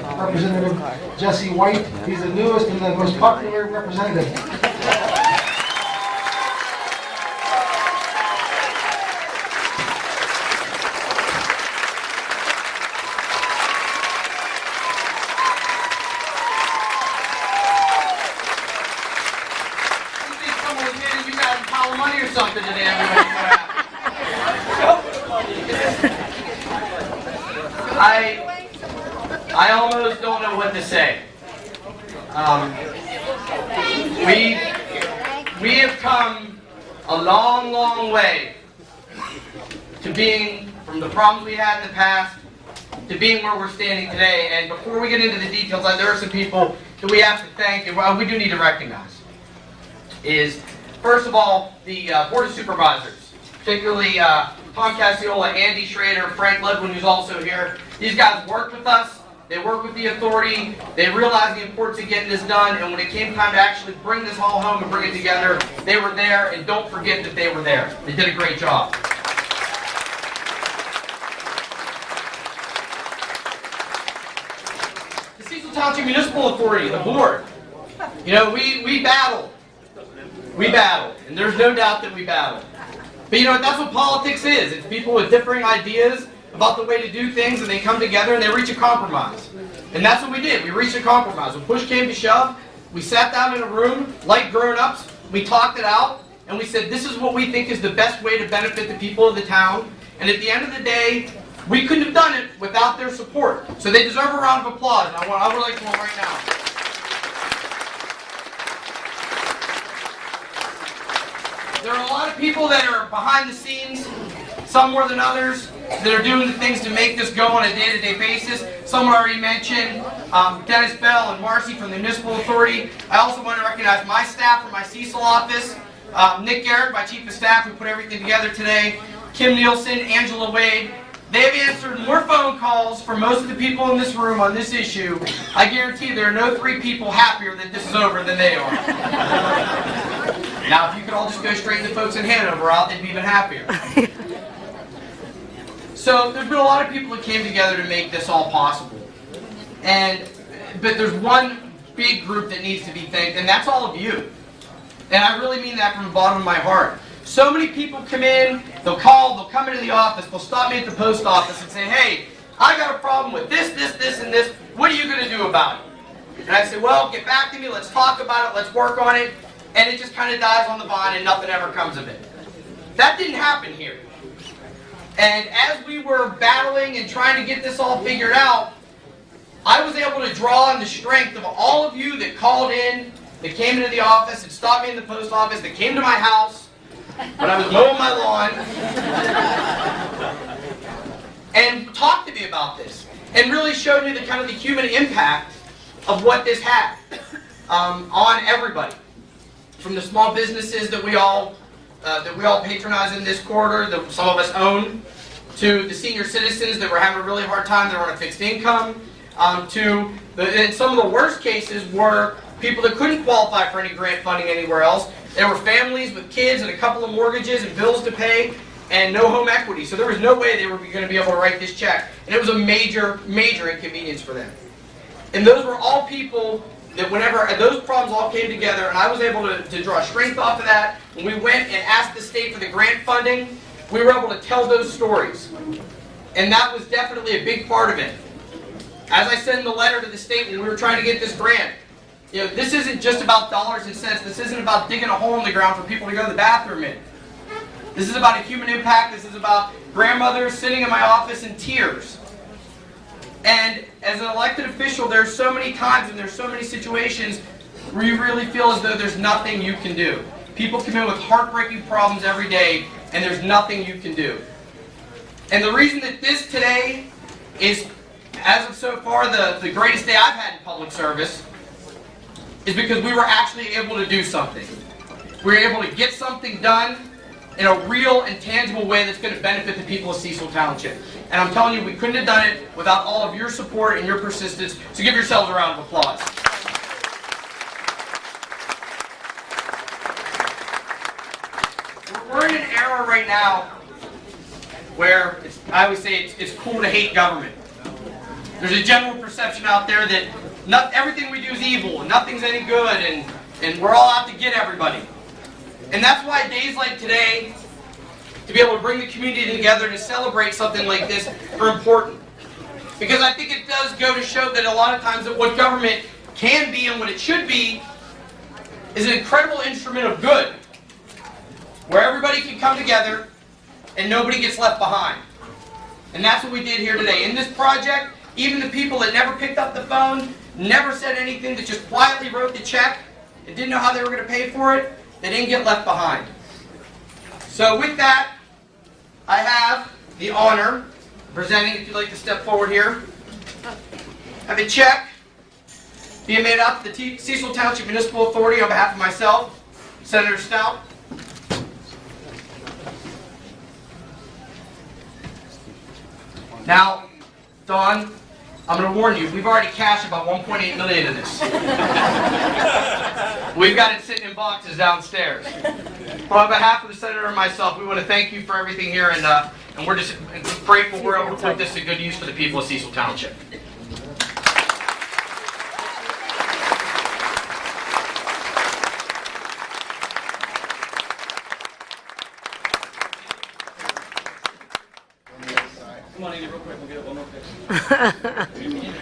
Representative Jesse White. He's the newest and the most popular representative. Money or something today, everybody. I almost don't know what to say. We have come a long, long way to being from the problems we had in the past to being where we're standing today. And before we get into the details, there are some people that we have to thank and we do need to recognize. First of all, the Board of Supervisors, particularly Tom Cassiola, Andy Schrader, Frank Ledwin, who's also here. These guys worked with us. They worked with the authority. They realized the importance of getting this done. And when it came time to actually bring this all home and bring it together, they were there. And don't forget that they were there. They did a great job. The Cecil Township Municipal Authority, the board. You know, we battled. We battled, and there's no doubt that we battled. But you know, that's what politics is. It's people with differing ideas about the way to do things, and they come together and they reach a compromise. And that's what we did. We reached a compromise. When push came to shove, we sat down in a room like grown-ups, we talked it out, and we said, this is what we think is the best way to benefit the people of the town. And at the end of the day, we couldn't have done it without their support. So they deserve a round of applause, and I would like to one right now. There are a lot of people that are behind the scenes, some more than others, that are doing the things to make this go on a day-to-day basis. Someone already mentioned Dennis Bell and Marcy from the Municipal Authority. I also want to recognize my staff from my Cecil office, Nick Garrett, my Chief of Staff, who put everything together today, Kim Nielsen, Angela Wade. They have answered more phone calls from most of the people in this room on this issue. I guarantee there are no three people happier that this is over than they are. Now, if you could all just go straight to the folks in Hanover out, they'd be even happier. So, there's been a lot of people that came together to make this all possible. But there's one big group that needs to be thanked, and that's all of you. And I really mean that from the bottom of my heart. So many people come in, they'll call, they'll come into the office, they'll stop me at the post office and say, hey, I got a problem with this, and this. What are you going to do about it? And I say, well, get back to me, let's talk about it, let's work on it. And it just kind of dies on the vine and nothing ever comes of it. That didn't happen here. And as we were battling and trying to get this all figured out, I was able to draw on the strength of all of you that called in, that came into the office, and stopped me in the post office, that came to my house when I was mowing my lawn, and talked to me about this, and really showed me the kind of the human impact of what this had on everybody. From the small businesses that we all patronize in this corridor, that some of us own, to the senior citizens that were having a really hard time, that were on a fixed income, and some of the worst cases were people that couldn't qualify for any grant funding anywhere else. There were families with kids and a couple of mortgages and bills to pay and no home equity. So there was no way they were going to be able to write this check. And it was a major, major inconvenience for them. And those were all people that whenever those problems all came together, and I was able to draw strength off of that, when we went and asked the state for the grant funding, we were able to tell those stories. And that was definitely a big part of it. As I said in the letter to the state when we were trying to get this grant, you know, this isn't just about dollars and cents. This isn't about digging a hole in the ground for people to go to the bathroom in. This is about a human impact. This is about grandmothers sitting in my office in tears. And as an elected official, there's so many times and there's so many situations where you really feel as though there's nothing you can do. People come in with heartbreaking problems every day, and there's nothing you can do. And the reason that this today is, as of so far, the greatest day I've had in public service is because we were actually able to do something. We were able to get something done in a real and tangible way that's going to benefit the people of Cecil Township. And I'm telling you, we couldn't have done it without all of your support and your persistence. So give yourselves a round of applause. We're in an era right now where I always say it's cool to hate government. There's a general perception out there that everything we do is evil, and nothing's any good, and we're all out to get everybody. And that's why days like today, to be able to bring the community together to celebrate something like this, are important. Because I think it does go to show that a lot of times that what government can be and what it should be is an incredible instrument of good, where everybody can come together and nobody gets left behind. And that's what we did here today. In this project, even the people that never picked up the phone, never said anything, that just quietly wrote the check and didn't know how they were going to pay for it, they didn't get left behind. So with that, I have the honor of presenting, if you'd like to step forward here, I have a check being made up to the Cecil Township Municipal Authority on behalf of myself, Senator Stout. Now, Dawn, I'm going to warn you, we've already cashed about $1.8 million in this. We've got it sitting in boxes downstairs. But on behalf of the Senator and myself, we want to thank you for everything here, and we're just grateful we're able to put this to good use for the people of Cecil Township. Come on, Andy, real quick, we'll get it one more picture.